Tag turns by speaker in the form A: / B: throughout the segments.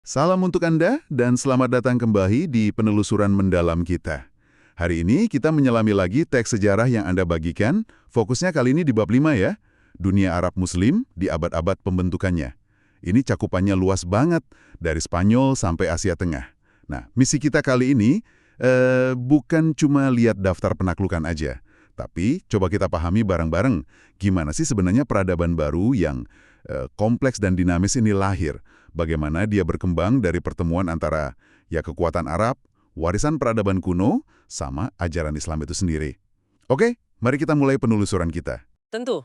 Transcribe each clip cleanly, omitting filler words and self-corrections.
A: Salam untuk Anda dan selamat datang kembali di penelusuran mendalam kita. Hari ini kita menyelami lagi teks sejarah yang Anda bagikan, fokusnya kali ini di bab 5 ya, dunia Arab Muslim di abad-abad pembentukannya. Ini cakupannya luas banget, dari Spanyol sampai Asia Tengah. Nah, misi kita kali ini bukan cuma lihat daftar penaklukan aja, tapi coba kita pahami bareng-bareng gimana sih sebenarnya peradaban baru yang kompleks dan dinamis ini lahir. Bagaimana dia berkembang dari pertemuan antara kekuatan Arab, warisan peradaban kuno, sama ajaran Islam itu sendiri. Oke, mari kita mulai penelusuran kita.
B: Tentu.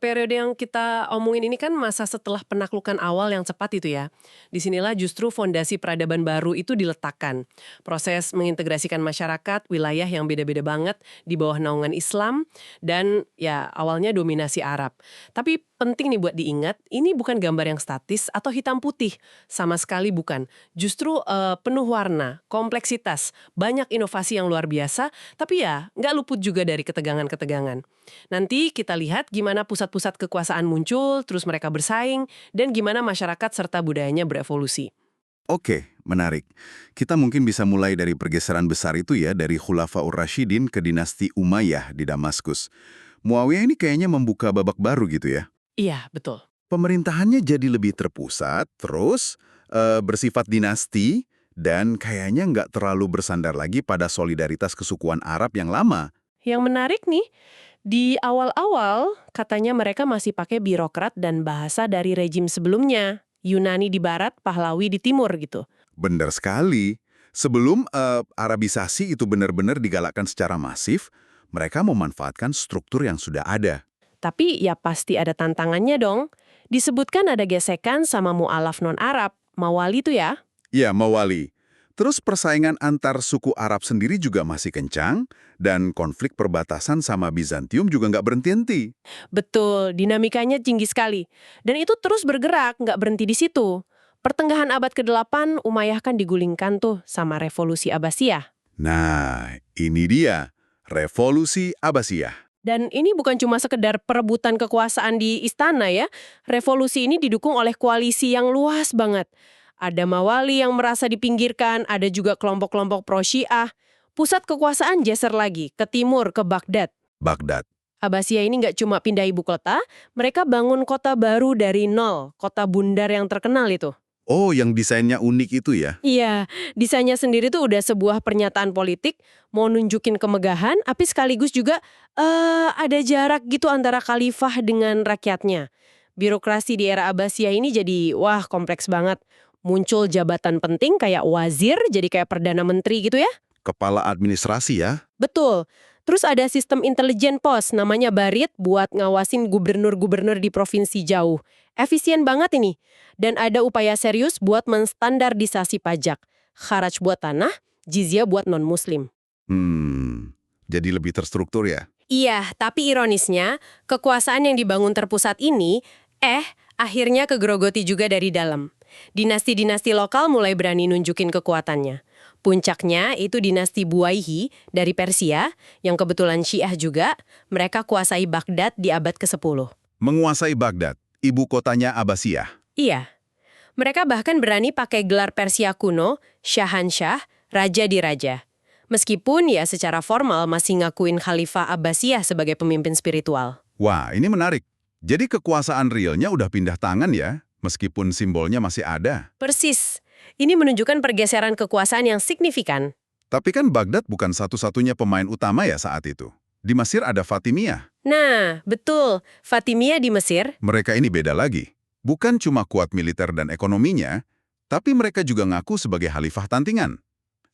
B: Periode yang kita omongin ini kan masa setelah penaklukan awal yang cepat itu ya. Disinilah justru fondasi peradaban baru itu diletakkan. Proses mengintegrasikan masyarakat, wilayah yang beda-beda banget di bawah naungan Islam, dan ya awalnya dominasi Arab. Tapi penting nih buat diingat, ini bukan gambar yang statis atau hitam putih. Sama sekali bukan. Justru penuh warna, kompleksitas, banyak inovasi yang luar biasa, tapi ya nggak luput juga dari ketegangan-ketegangan. Nanti kita lihat gimana pusat-pusat kekuasaan muncul, terus mereka bersaing, dan gimana masyarakat serta budayanya berevolusi.
C: Oke, menarik. Kita mungkin bisa mulai dari pergeseran besar itu ya, dari Khulafaur Rasyidin ke dinasti Umayyah di Damaskus. Muawiyah ini kayaknya membuka babak baru gitu ya.
B: Iya, betul.
C: Pemerintahannya jadi lebih terpusat, terus bersifat dinasti, dan kayaknya nggak terlalu bersandar lagi pada solidaritas kesukuan Arab yang lama.
B: Yang menarik nih, di awal-awal katanya mereka masih pakai birokrat dan bahasa dari rejim sebelumnya. Yunani di barat, Pahlawi di timur gitu.
C: Benar sekali. Sebelum Arabisasi itu benar-benar digalakkan secara masif, mereka memanfaatkan struktur yang sudah ada.
B: Tapi ya pasti ada tantangannya dong. Disebutkan ada gesekan sama mu'alaf non-Arab, Mawali tuh ya.
C: Ya, Mawali. Terus persaingan antar suku Arab sendiri juga masih kencang, dan konflik perbatasan sama Bizantium juga nggak berhenti-henti.
B: Betul, dinamikanya tinggi sekali. Dan itu terus bergerak, nggak berhenti di situ. Pertengahan abad ke-8, Umayyah kan digulingkan tuh sama revolusi Abbasiyah.
C: Nah, ini dia, Revolusi Abbasiyah.
B: Dan ini bukan cuma sekedar perebutan kekuasaan di istana ya. Revolusi ini didukung oleh koalisi yang luas banget. Ada Mawali yang merasa dipinggirkan, ada juga kelompok-kelompok pro-Syiah. Pusat kekuasaan geser lagi, ke timur, ke Baghdad.
C: Baghdad.
B: Abbasiyah ini nggak cuma pindah ibu kota, mereka bangun kota baru dari nol, kota bundar yang terkenal itu.
C: Oh, yang desainnya unik itu ya?
B: Iya, desainnya sendiri tuh udah sebuah pernyataan politik, mau nunjukin kemegahan, tapi sekaligus juga ada jarak gitu antara khalifah dengan rakyatnya. Birokrasi di era Abbasiyah ini jadi, wah kompleks banget. Muncul jabatan penting kayak wazir, jadi kayak perdana menteri gitu ya.
C: Kepala administrasi ya?
B: Betul. Terus ada sistem intelijen pos, namanya Barit, buat ngawasin gubernur-gubernur di provinsi jauh. Efisien banget ini. Dan ada upaya serius buat menstandardisasi pajak. Kharaj buat tanah, jizyah buat non-muslim.
C: Jadi lebih terstruktur ya?
B: Iya, tapi ironisnya, kekuasaan yang dibangun terpusat ini, akhirnya kegerogoti juga dari dalam. Dinasti-dinasti lokal mulai berani nunjukin kekuatannya. Puncaknya itu dinasti Buwaihi dari Persia, yang kebetulan Syiah juga, mereka kuasai Baghdad di abad ke-10.
C: Menguasai Baghdad, ibu kotanya Abbasiyah.
B: Iya. Mereka bahkan berani pakai gelar Persia kuno, Syahansyah, Raja di Raja. Meskipun ya secara formal masih ngakuin Khalifah Abbasiyah sebagai pemimpin spiritual.
C: Wah, ini menarik. Jadi kekuasaan realnya udah pindah tangan ya, meskipun simbolnya masih ada.
B: Persis. Ini menunjukkan pergeseran kekuasaan yang signifikan.
C: Tapi kan Baghdad bukan satu-satunya pemain utama ya saat itu. Di Mesir ada Fatimiyah.
B: Nah, betul. Fatimiyah di Mesir.
C: Mereka ini beda lagi. Bukan cuma kuat militer dan ekonominya, tapi mereka juga ngaku sebagai khalifah tantingan.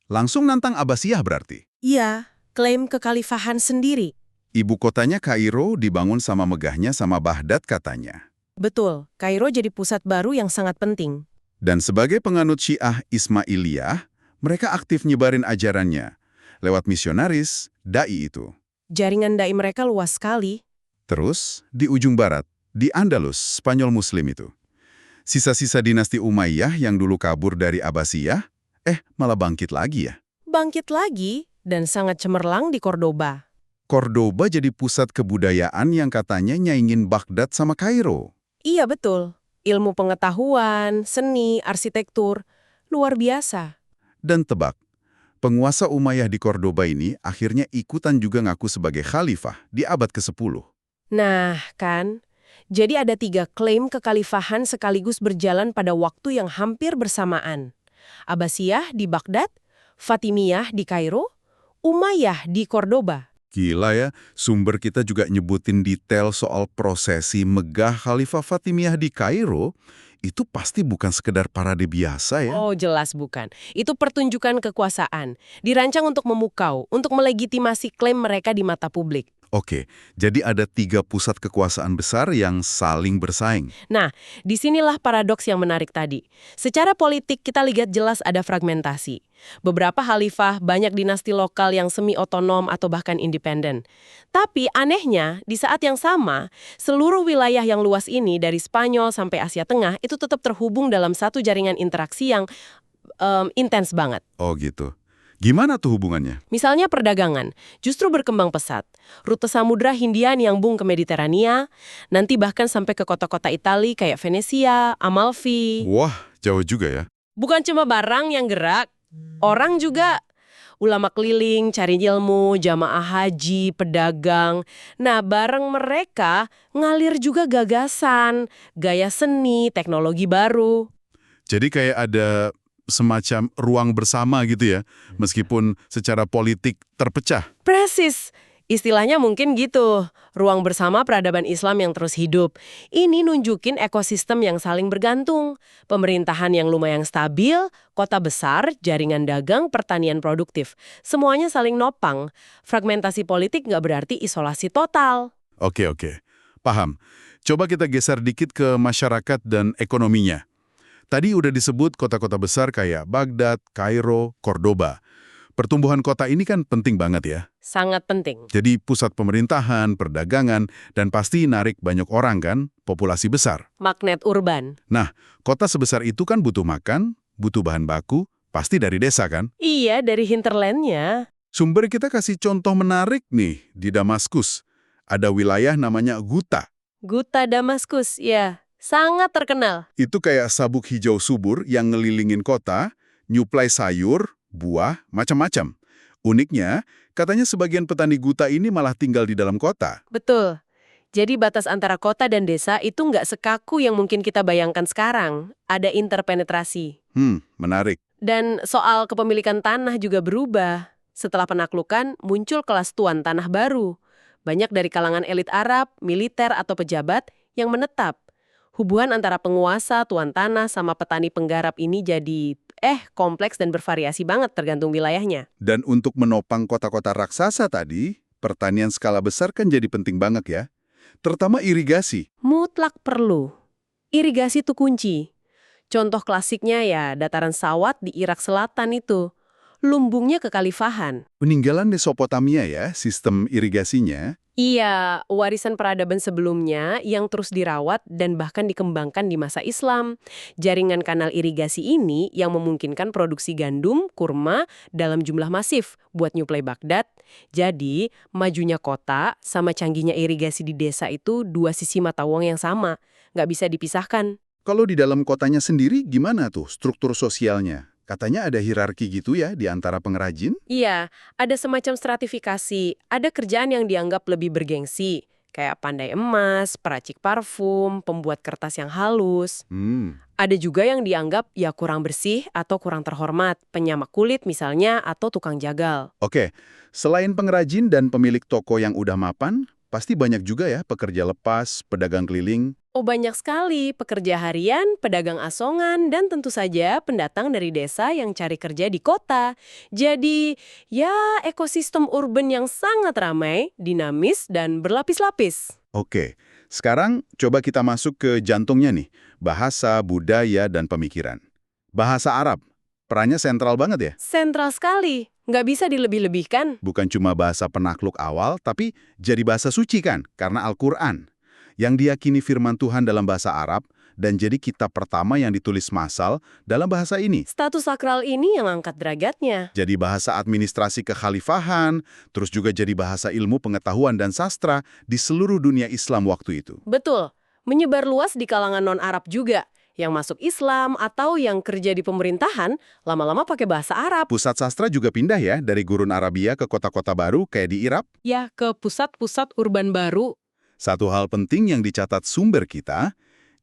C: Langsung nantang Abbasiyah berarti.
B: Iya, klaim kekhalifahan sendiri.
C: Ibu kotanya Kairo dibangun sama megahnya sama Baghdad katanya.
B: Betul, Kairo jadi pusat baru yang sangat penting.
C: Dan sebagai penganut Syiah Ismailiyah, mereka aktif nyebarin ajarannya. Lewat misionaris, dai itu.
B: Jaringan dai mereka luas sekali.
C: Terus, di ujung barat, di Andalus, Spanyol Muslim itu. Sisa-sisa dinasti Umayyah yang dulu kabur dari Abbasiyah, malah bangkit lagi ya.
B: Bangkit lagi dan sangat cemerlang di Cordoba.
C: Cordoba jadi pusat kebudayaan yang katanya nyaingin Baghdad sama Kairo.
B: Iya betul. ilmu pengetahuan, seni, arsitektur. Luar biasa.
A: Dan tebak, penguasa Umayyah di Cordoba ini akhirnya ikutan juga ngaku sebagai khalifah di abad ke-10.
B: Nah, kan? Jadi ada 3 klaim kekhalifahan sekaligus berjalan pada waktu yang hampir bersamaan. Abbasiyah di Baghdad, Fatimiyah di Kairo, Umayyah di Cordoba.
A: Gila ya, sumber kita juga nyebutin detail soal prosesi megah Khalifah Fatimiyah di Kairo, itu pasti bukan sekedar parade biasa ya.
B: Oh, jelas bukan. Itu pertunjukan kekuasaan. Dirancang untuk memukau, untuk melegitimasi klaim mereka di mata publik.
A: Oke, jadi ada 3 pusat kekuasaan besar yang saling bersaing.
B: Nah, disinilah paradoks yang menarik tadi. Secara politik kita lihat jelas ada fragmentasi. Beberapa khalifah, banyak dinasti lokal yang semi-otonom atau bahkan independen. Tapi anehnya, di saat yang sama, seluruh wilayah yang luas ini dari Spanyol sampai Asia Tengah itu tetap terhubung dalam satu jaringan interaksi yang intens banget.
A: Oh gitu. Gimana tuh hubungannya?
B: Misalnya perdagangan, justru berkembang pesat. Rute Samudra Hindia nyambung ke Mediterania, nanti bahkan sampai ke kota-kota Italia kayak Venesia, Amalfi.
A: Wah, jauh juga ya.
B: Bukan cuma barang yang gerak, orang juga. Ulama keliling, cari ilmu, jamaah haji, pedagang. Nah, bareng mereka ngalir juga gagasan, gaya seni, teknologi baru.
A: Jadi kayak ada semacam ruang bersama gitu ya, meskipun secara politik terpecah.
B: Persis. Istilahnya mungkin gitu. Ruang bersama peradaban Islam yang terus hidup. Ini nunjukin ekosistem yang saling bergantung. Pemerintahan yang lumayan stabil, kota besar, jaringan dagang, pertanian produktif. Semuanya saling nopang. Fragmentasi politik nggak berarti isolasi total.
A: Oke. Paham. Coba kita geser dikit ke masyarakat dan ekonominya. Tadi udah disebut kota-kota besar kayak Baghdad, Kairo, Cordoba. Pertumbuhan kota ini kan penting banget ya.
B: Sangat penting.
A: Jadi pusat pemerintahan, perdagangan, dan pasti narik banyak orang kan, populasi besar.
B: Magnet urban.
A: Nah, kota sebesar itu kan butuh makan, butuh bahan baku, pasti dari desa kan?
B: Iya, dari hinterlandnya.
A: Sumber kita kasih contoh menarik nih di Damaskus. Ada wilayah namanya Guta.
B: Guta Damaskus, ya. Sangat terkenal.
A: Itu kayak sabuk hijau subur yang ngelilingin kota, nyuplai sayur, buah, macam-macam. Uniknya, katanya sebagian petani Guta ini malah tinggal di dalam kota.
B: Betul. Jadi batas antara kota dan desa itu nggak sekaku yang mungkin kita bayangkan sekarang. Ada interpenetrasi.
A: Menarik.
B: Dan soal kepemilikan tanah juga berubah. Setelah penaklukan, muncul kelas tuan tanah baru. Banyak dari kalangan elit Arab, militer, atau pejabat yang menetap. Hubungan antara penguasa, tuan tanah, sama petani penggarap ini jadi kompleks dan bervariasi banget tergantung wilayahnya.
A: Dan untuk menopang kota-kota raksasa tadi, pertanian skala besar kan jadi penting banget ya. Terutama irigasi.
B: Mutlak perlu. Irigasi itu kunci. Contoh klasiknya ya dataran Sawat di Irak Selatan itu. Lumbungnya kekhalifahan.
A: Peninggalan Mesopotamia ya, sistem irigasinya.
B: Iya, warisan peradaban sebelumnya yang terus dirawat dan bahkan dikembangkan di masa Islam. Jaringan kanal irigasi ini yang memungkinkan produksi gandum, kurma dalam jumlah masif buat nyuplai Baghdad. Jadi, majunya kota sama canggihnya irigasi di desa itu 2 sisi mata uang yang sama. Nggak bisa dipisahkan.
A: Kalau di dalam kotanya sendiri gimana tuh struktur sosialnya? Katanya ada hierarki gitu ya di antara pengrajin?
B: Iya, ada semacam stratifikasi. Ada kerjaan yang dianggap lebih bergengsi, kayak pandai emas, peracik parfum, pembuat kertas yang halus. Ada juga yang dianggap ya kurang bersih atau kurang terhormat, penyamak kulit misalnya atau tukang jagal.
A: Oke, selain pengrajin dan pemilik toko yang udah mapan, pasti banyak juga ya pekerja lepas, pedagang keliling.
B: Oh, banyak sekali pekerja harian, pedagang asongan, dan tentu saja pendatang dari desa yang cari kerja di kota. Jadi, ya ekosistem urban yang sangat ramai, dinamis, dan berlapis-lapis.
A: Oke, sekarang coba kita masuk ke jantungnya nih, bahasa, budaya, dan pemikiran. Bahasa Arab, perannya sentral banget ya?
B: Sentral sekali, nggak bisa dilebih-lebihkan.
A: Bukan cuma bahasa penakluk awal, tapi jadi bahasa suci kan, karena Al-Quran. Yang diyakini firman Tuhan dalam bahasa Arab, dan jadi kitab pertama yang ditulis massal dalam bahasa ini.
B: Status sakral ini yang angkat derajatnya.
A: Jadi bahasa administrasi kekhalifahan, terus juga jadi bahasa ilmu pengetahuan dan sastra di seluruh dunia Islam waktu itu.
B: Betul. Menyebar luas di kalangan non-Arab juga. Yang masuk Islam atau yang kerja di pemerintahan, lama-lama pakai bahasa Arab.
A: Pusat sastra juga pindah ya dari gurun Arabia ke kota-kota baru kayak di Irak.
B: Ya, ke pusat-pusat urban baru.
A: Satu hal penting yang dicatat sumber kita,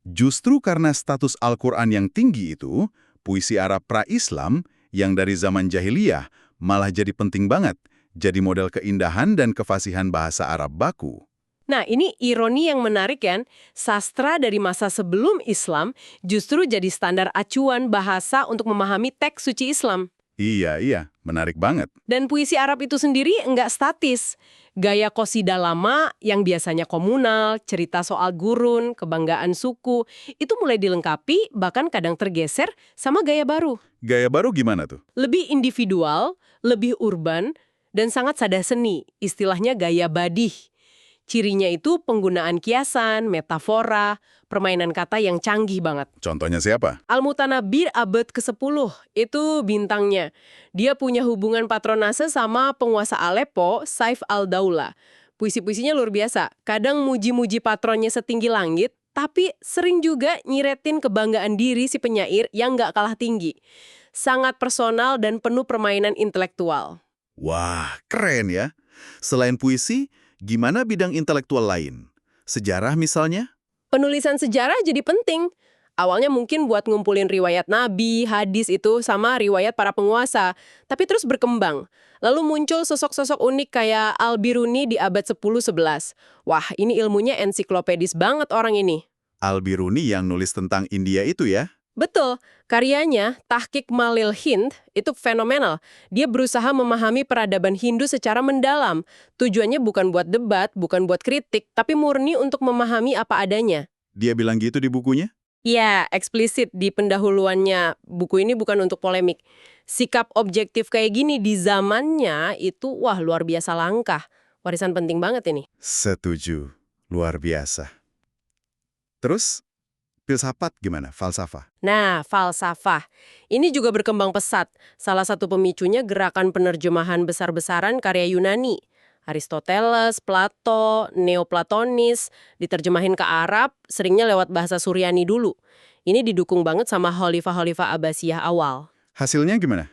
A: justru karena status Al-Quran yang tinggi itu, puisi Arab pra-Islam yang dari zaman jahiliyah malah jadi penting banget, jadi model keindahan dan kefasihan bahasa Arab baku.
B: Nah, ini ironi yang menarik kan? Sastra dari masa sebelum Islam justru jadi standar acuan bahasa untuk memahami teks suci Islam.
A: Iya, menarik banget.
B: Dan puisi Arab itu sendiri enggak statis. Gaya qasidah lama yang biasanya komunal, cerita soal gurun, kebanggaan suku, itu mulai dilengkapi, bahkan kadang tergeser sama gaya baru.
A: Gaya baru gimana tuh?
B: Lebih individual, lebih urban, dan sangat sada seni, istilahnya gaya badih. Cirinya itu penggunaan kiasan, metafora, permainan kata yang canggih banget.
A: Contohnya siapa?
B: Al-Mutanabbi abad ke-10, itu bintangnya. Dia punya hubungan patronase sama penguasa Aleppo, Saif al-Daula. Puisi-puisinya luar biasa. Kadang muji-muji patronnya setinggi langit, tapi sering juga nyiretin kebanggaan diri si penyair yang nggak kalah tinggi. Sangat personal dan penuh permainan intelektual.
C: Wah, keren ya. Selain puisi, gimana bidang intelektual lain? Sejarah misalnya?
B: Penulisan sejarah jadi penting. Awalnya mungkin buat ngumpulin riwayat nabi, hadis itu sama riwayat para penguasa. Tapi terus berkembang. Lalu muncul sosok-sosok unik kayak Al-Biruni di abad 10-11. Wah, ini ilmunya ensiklopedis banget orang ini.
C: Al-Biruni yang nulis tentang India itu ya?
B: Betul, karyanya Tahqiq Malil Hind itu fenomenal. Dia berusaha memahami peradaban Hindu secara mendalam. Tujuannya bukan buat debat, bukan buat kritik, tapi murni untuk memahami apa adanya.
C: Dia bilang gitu di bukunya?
B: Ya, eksplisit di pendahuluannya. Buku ini bukan untuk polemik. Sikap objektif kayak gini di zamannya itu, wah, luar biasa langka. Warisan penting banget ini.
C: Setuju. Luar biasa. Terus, filsafat gimana? Falsafah?
B: Nah, falsafah. Ini juga berkembang pesat. Salah satu pemicunya gerakan penerjemahan besar-besaran karya Yunani. Aristoteles, Plato, Neoplatonis, diterjemahin ke Arab, seringnya lewat bahasa Suryani dulu. Ini didukung banget sama Khalifah-Khalifah Abbasiyah awal.
C: Hasilnya gimana?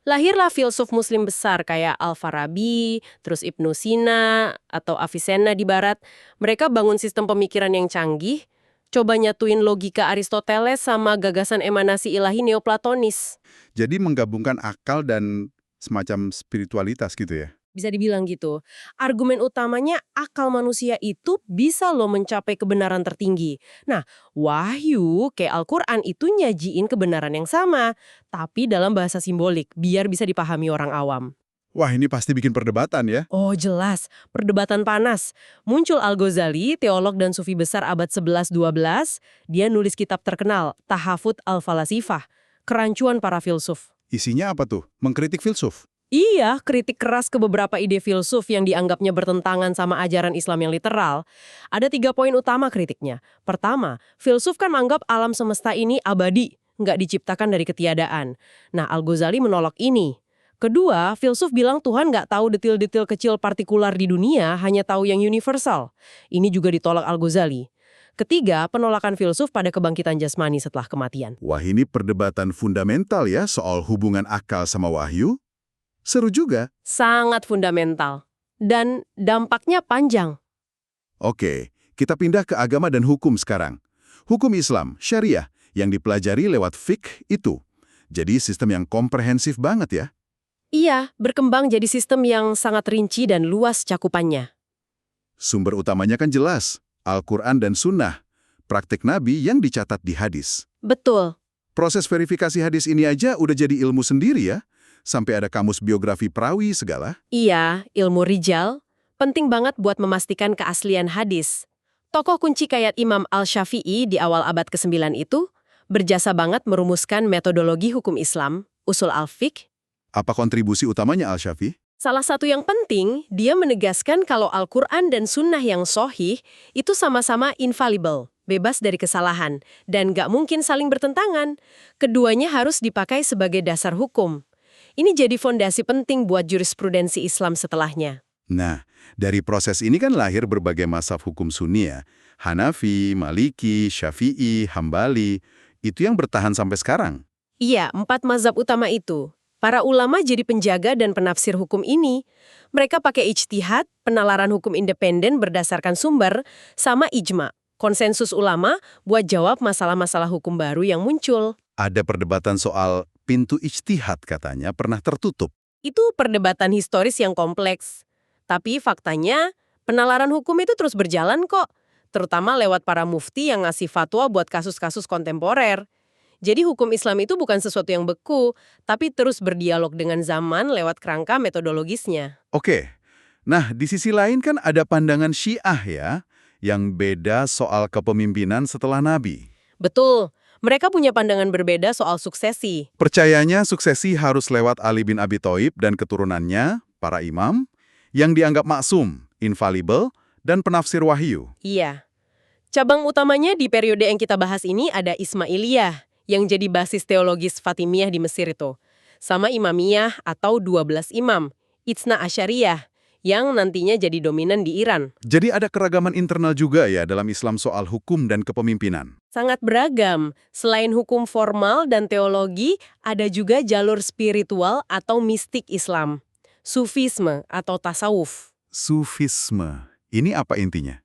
B: Lahirlah filsuf muslim besar kayak Al-Farabi, terus Ibnu Sina, atau Avicenna di barat. Mereka bangun sistem pemikiran yang canggih, coba nyatuin logika Aristoteles sama gagasan emanasi ilahi Neoplatonis.
C: Jadi menggabungkan akal dan semacam spiritualitas gitu ya?
B: Bisa dibilang gitu. Argumen utamanya akal manusia itu bisa loh mencapai kebenaran tertinggi. Nah, wahyu kayak Al-Quran itu nyajiin kebenaran yang sama, tapi dalam bahasa simbolik, biar bisa dipahami orang awam.
C: Wah, ini pasti bikin perdebatan ya?
B: Oh jelas, perdebatan panas. Muncul Al-Ghazali, teolog dan sufi besar abad 11-12, dia nulis kitab terkenal, Tahafut al-Falasifah, kerancuan para filsuf.
C: Isinya apa tuh? Mengkritik filsuf?
B: Iya, kritik keras ke beberapa ide filsuf yang dianggapnya bertentangan sama ajaran Islam yang literal. Ada 3 poin utama kritiknya. Pertama, filsuf kan anggap alam semesta ini abadi, nggak diciptakan dari ketiadaan. Nah, Al-Ghazali menolak ini. Kedua, filsuf bilang Tuhan nggak tahu detil-detil kecil partikular di dunia, hanya tahu yang universal. Ini juga ditolak Al-Ghazali. Ketiga, penolakan filsuf pada kebangkitan jasmani setelah kematian.
A: Wah, ini perdebatan fundamental ya soal hubungan akal sama wahyu. Seru juga.
B: Sangat fundamental. Dan dampaknya panjang.
A: Oke, kita pindah ke agama dan hukum sekarang. Hukum Islam, syariah, yang dipelajari lewat fiqh itu. Jadi sistem yang komprehensif banget ya.
B: Iya, berkembang jadi sistem yang sangat rinci dan luas cakupannya.
A: Sumber utamanya kan jelas, Al-Quran dan Sunnah, praktik Nabi yang dicatat di hadis.
B: Betul.
A: Proses verifikasi hadis ini aja udah jadi ilmu sendiri ya, sampai ada kamus biografi perawi segala.
B: Iya, ilmu rijal penting banget buat memastikan keaslian hadis. Tokoh kunci kayak Imam Al-Syafi'i di awal abad ke-9 itu berjasa banget merumuskan metodologi hukum Islam, usul al-fiqh.
A: Apa kontribusi utamanya Al-Syafi'i?
B: Salah satu yang penting, dia menegaskan kalau Al-Quran dan Sunnah yang sahih itu sama-sama infallible, bebas dari kesalahan, dan gak mungkin saling bertentangan. Keduanya harus dipakai sebagai dasar hukum. Ini jadi fondasi penting buat jurisprudensi Islam setelahnya.
A: Nah, dari proses ini kan lahir berbagai mazhab hukum Sunni ya. Hanafi, Maliki, Syafi'i, Hambali. Itu yang bertahan sampai sekarang.
B: Iya, 4 mazhab utama itu. Para ulama jadi penjaga dan penafsir hukum ini. Mereka pakai ijtihad, penalaran hukum independen berdasarkan sumber, sama ijma, konsensus ulama buat jawab masalah-masalah hukum baru yang muncul.
A: Ada perdebatan soal pintu ijtihad katanya pernah tertutup.
B: Itu perdebatan historis yang kompleks. Tapi faktanya, penalaran hukum itu terus berjalan kok. Terutama lewat para mufti yang ngasih fatwa buat kasus-kasus kontemporer. Jadi hukum Islam itu bukan sesuatu yang beku, tapi terus berdialog dengan zaman lewat kerangka metodologisnya.
A: Oke, nah di sisi lain kan ada pandangan Syiah ya, yang beda soal kepemimpinan setelah Nabi.
B: Betul, mereka punya pandangan berbeda soal suksesi.
A: Percayanya suksesi harus lewat Ali bin Abi Thaib dan keturunannya, para imam, yang dianggap maksum, infalibel, dan penafsir wahyu.
B: Iya. Cabang utamanya di periode yang kita bahas ini ada Ismailiyah, yang jadi basis teologis Fatimiyah di Mesir itu. Sama Imamiyah atau 12 imam, Itsna Asyariyah, yang nantinya jadi dominan di Iran.
A: Jadi ada keragaman internal juga ya dalam Islam soal hukum dan kepemimpinan.
B: Sangat beragam. Selain hukum formal dan teologi, ada juga jalur spiritual atau mistik Islam. Sufisme atau tasawuf.
A: Sufisme, ini apa intinya?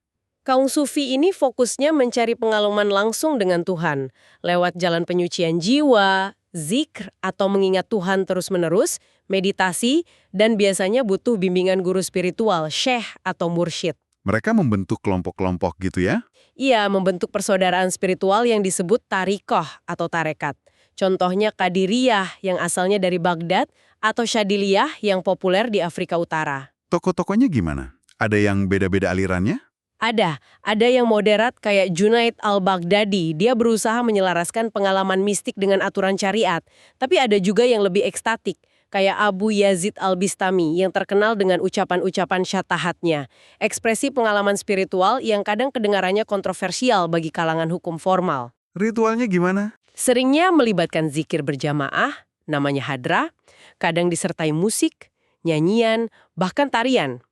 B: Kaum Sufi ini fokusnya mencari pengalaman langsung dengan Tuhan, lewat jalan penyucian jiwa, zikr atau mengingat Tuhan terus-menerus, meditasi, dan biasanya butuh bimbingan guru spiritual, syekh atau mursyid.
A: Mereka membentuk kelompok-kelompok gitu ya?
B: Ia membentuk persaudaraan spiritual yang disebut tarikoh atau tarekat. Contohnya Qadiriyah yang asalnya dari Baghdad atau Syadiliyah yang populer di Afrika Utara.
A: Tokoh-tokohnya gimana? Ada yang beda-beda alirannya?
B: Ada yang moderat kayak Junaid al-Baghdadi, dia berusaha menyelaraskan pengalaman mistik dengan aturan syariat. Tapi ada juga yang lebih ekstatik, kayak Abu Yazid al-Bistami yang terkenal dengan ucapan-ucapan syatahatnya. Ekspresi pengalaman spiritual yang kadang kedengarannya kontroversial bagi kalangan hukum formal.
A: Ritualnya gimana?
B: Seringnya melibatkan zikir berjamaah, namanya hadra, kadang disertai musik, nyanyian, bahkan tarian.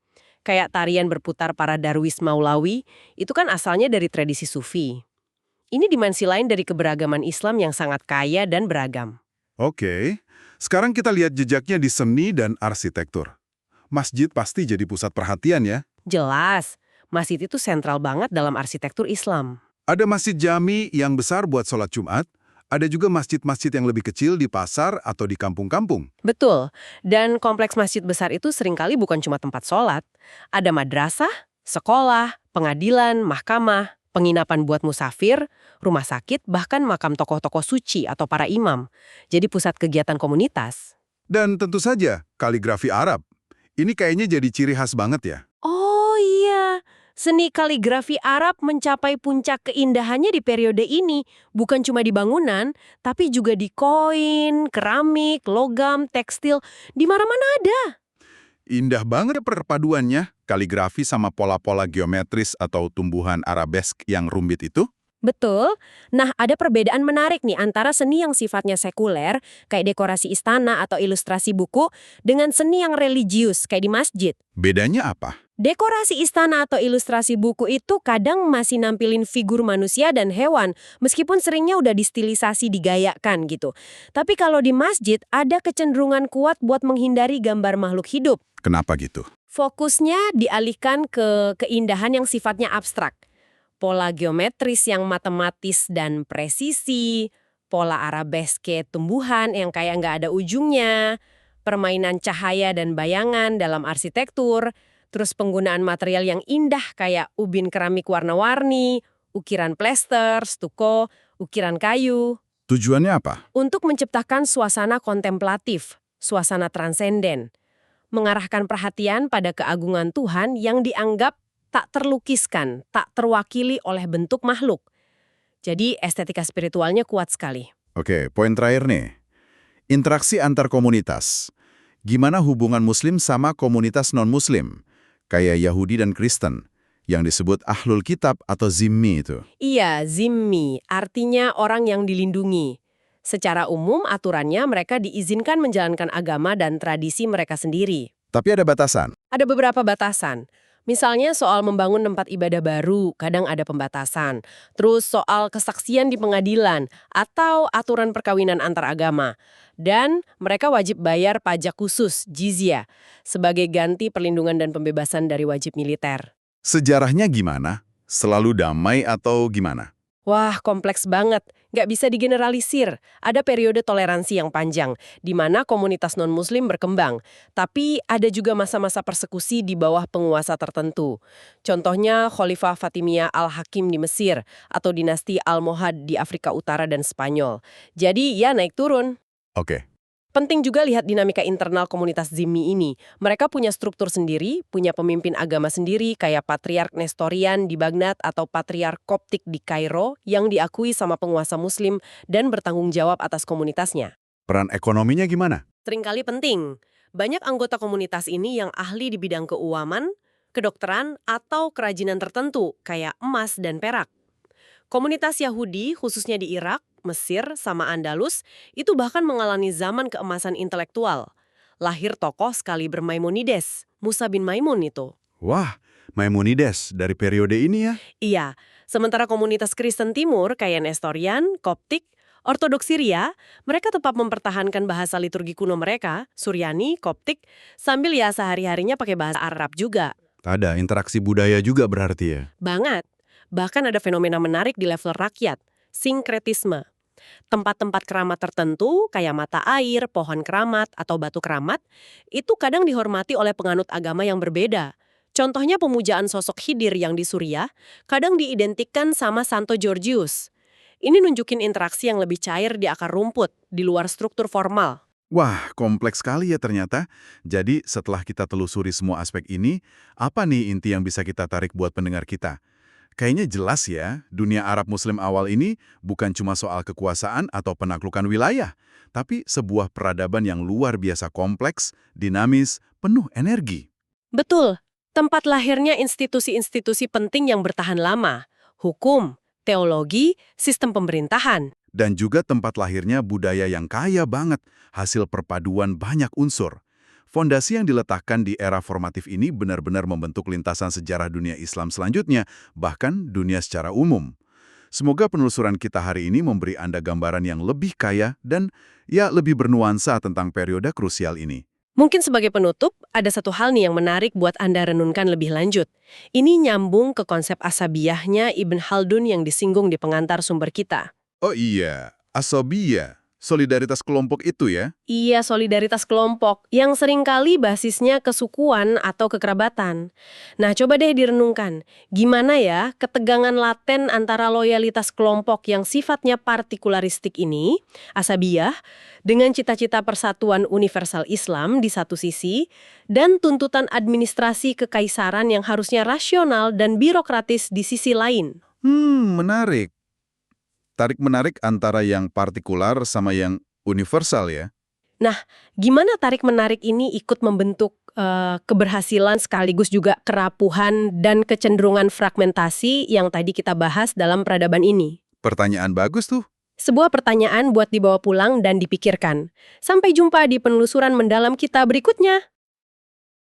B: Kayak tarian berputar para darwis Maulawi, itu kan asalnya dari tradisi Sufi. Ini dimensi lain dari keberagaman Islam yang sangat kaya dan beragam.
A: Oke, sekarang kita lihat jejaknya di seni dan arsitektur. Masjid pasti jadi pusat perhatian ya.
B: Jelas, masjid itu sentral banget dalam arsitektur Islam.
A: Ada masjid jami yang besar buat sholat Jumat, ada juga masjid-masjid yang lebih kecil di pasar atau di kampung-kampung.
B: Betul, dan kompleks masjid besar itu seringkali bukan cuma tempat sholat. Ada madrasah, sekolah, pengadilan, mahkamah, penginapan buat musafir, rumah sakit, bahkan makam tokoh-tokoh suci atau para imam. Jadi pusat kegiatan komunitas.
A: Dan tentu saja, kaligrafi Arab. Ini kayaknya jadi ciri khas banget ya.
B: Oh iya, seni kaligrafi Arab mencapai puncak keindahannya di periode ini. Bukan cuma di bangunan, tapi juga di koin, keramik, logam, tekstil, di mana-mana ada.
A: Indah banget ya perpaduannya, kaligrafi sama pola-pola geometris atau tumbuhan arabesk yang rumit itu.
B: Betul. Nah, ada perbedaan menarik nih antara seni yang sifatnya sekuler, kayak dekorasi istana atau ilustrasi buku, dengan seni yang religius, kayak di masjid.
A: Bedanya apa?
B: Dekorasi istana atau ilustrasi buku itu kadang masih nampilin figur manusia dan hewan, meskipun seringnya udah distilisasi digayakan gitu. Tapi kalau di masjid, ada kecenderungan kuat buat menghindari gambar makhluk hidup.
A: Kenapa gitu?
B: Fokusnya dialihkan ke keindahan yang sifatnya abstrak. Pola geometris yang matematis dan presisi, pola arabeske tumbuhan yang kayak nggak ada ujungnya, permainan cahaya dan bayangan dalam arsitektur, terus penggunaan material yang indah kayak ubin keramik warna-warni, ukiran plester, stuko, ukiran kayu.
A: Tujuannya apa?
B: Untuk menciptakan suasana kontemplatif, suasana transenden. Mengarahkan perhatian pada keagungan Tuhan yang dianggap tak terlukiskan, tak terwakili oleh bentuk makhluk. Jadi estetika spiritualnya kuat sekali.
A: Oke, poin terakhir nih. Interaksi antar komunitas. Gimana hubungan Muslim sama komunitas non-Muslim? Kayak Yahudi dan Kristen, yang disebut Ahlul Kitab atau Zimmi itu.
B: Iya, zimmi, artinya orang yang dilindungi. Secara umum, aturannya mereka diizinkan menjalankan agama dan tradisi mereka sendiri.
A: Tapi ada batasan.
B: Ada beberapa batasan. Misalnya soal membangun tempat ibadah baru, kadang ada pembatasan. Terus soal kesaksian di pengadilan atau aturan perkawinan antar agama. Dan mereka wajib bayar pajak khusus, jizya, sebagai ganti perlindungan dan pembebasan dari wajib militer.
A: Sejarahnya gimana? Selalu damai atau gimana?
B: Wah, kompleks banget. Nggak bisa digeneralisir. Ada periode toleransi yang panjang, di mana komunitas non-muslim berkembang. Tapi ada juga masa-masa persekusi di bawah penguasa tertentu. Contohnya Khalifah Fatimiyah Al-Hakim di Mesir, atau dinasti Almohad di Afrika Utara dan Spanyol. Jadi ya naik turun.
A: Oke.
B: Penting juga lihat dinamika internal komunitas Zimmi ini. Mereka punya struktur sendiri, punya pemimpin agama sendiri kayak Patriark Nestorian di Baghdad atau Patriark Koptik di Kairo yang diakui sama penguasa muslim dan bertanggung jawab atas komunitasnya.
A: Peran ekonominya gimana?
B: Seringkali penting. Banyak anggota komunitas ini yang ahli di bidang keuangan, kedokteran, atau kerajinan tertentu kayak emas dan perak. Komunitas Yahudi, khususnya di Irak, Mesir, sama Andalus, itu bahkan mengalami zaman keemasan intelektual. Lahir tokoh sekaliber Maimonides, Musa bin Maimun itu.
A: Wah, Maimonides dari periode ini ya?
B: Iya, sementara komunitas Kristen Timur kayak Nestorian, Koptik, Ortodoks Syria, mereka tetap mempertahankan bahasa liturgi kuno mereka, Suryani, Koptik, sambil ya sehari-harinya pakai bahasa Arab juga.
A: Ada interaksi budaya juga berarti ya?
B: Banget. Bahkan ada fenomena menarik di level rakyat, sinkretisme. Tempat-tempat keramat tertentu, kayak mata air, pohon keramat, atau batu keramat, itu kadang dihormati oleh penganut agama yang berbeda. Contohnya pemujaan sosok Khidir yang di Suriah, kadang diidentikan sama Santo Georgius. Ini nunjukin interaksi yang lebih cair di akar rumput, di luar struktur formal.
A: Wah, kompleks sekali ya ternyata. Jadi setelah kita telusuri semua aspek ini, apa nih inti yang bisa kita tarik buat pendengar kita? Kayaknya jelas ya, dunia Arab Muslim awal ini bukan cuma soal kekuasaan atau penaklukan wilayah, tapi sebuah peradaban yang luar biasa kompleks, dinamis, penuh energi.
B: Betul, tempat lahirnya institusi-institusi penting yang bertahan lama. Hukum, teologi, sistem pemerintahan.
A: Dan juga tempat lahirnya budaya yang kaya banget, hasil perpaduan banyak unsur. Fondasi yang diletakkan di era formatif ini benar-benar membentuk lintasan sejarah dunia Islam selanjutnya, bahkan dunia secara umum. Semoga penelusuran kita hari ini memberi Anda gambaran yang lebih kaya dan ya lebih bernuansa tentang periode krusial ini.
B: Mungkin sebagai penutup, ada satu hal nih yang menarik buat Anda renungkan lebih lanjut. Ini nyambung ke konsep asabiyahnya Ibn Khaldun yang disinggung di pengantar sumber kita.
A: Oh iya, asobiyah, solidaritas kelompok itu ya?
B: Iya, solidaritas kelompok yang seringkali basisnya kesukuan atau kekerabatan. Nah, coba deh direnungkan. Gimana ya ketegangan laten antara loyalitas kelompok yang sifatnya partikularistik ini, asabiyah, dengan cita-cita persatuan universal Islam di satu sisi, dan tuntutan administrasi kekaisaran yang harusnya rasional dan birokratis di sisi lain.
A: Menarik. Tarik-menarik antara yang partikular sama yang universal ya?
B: Nah, gimana tarik-menarik ini ikut membentuk keberhasilan sekaligus juga kerapuhan dan kecenderungan fragmentasi yang tadi kita bahas dalam peradaban ini?
A: Pertanyaan bagus tuh.
B: Sebuah pertanyaan buat dibawa pulang dan dipikirkan. Sampai jumpa di penelusuran mendalam kita berikutnya.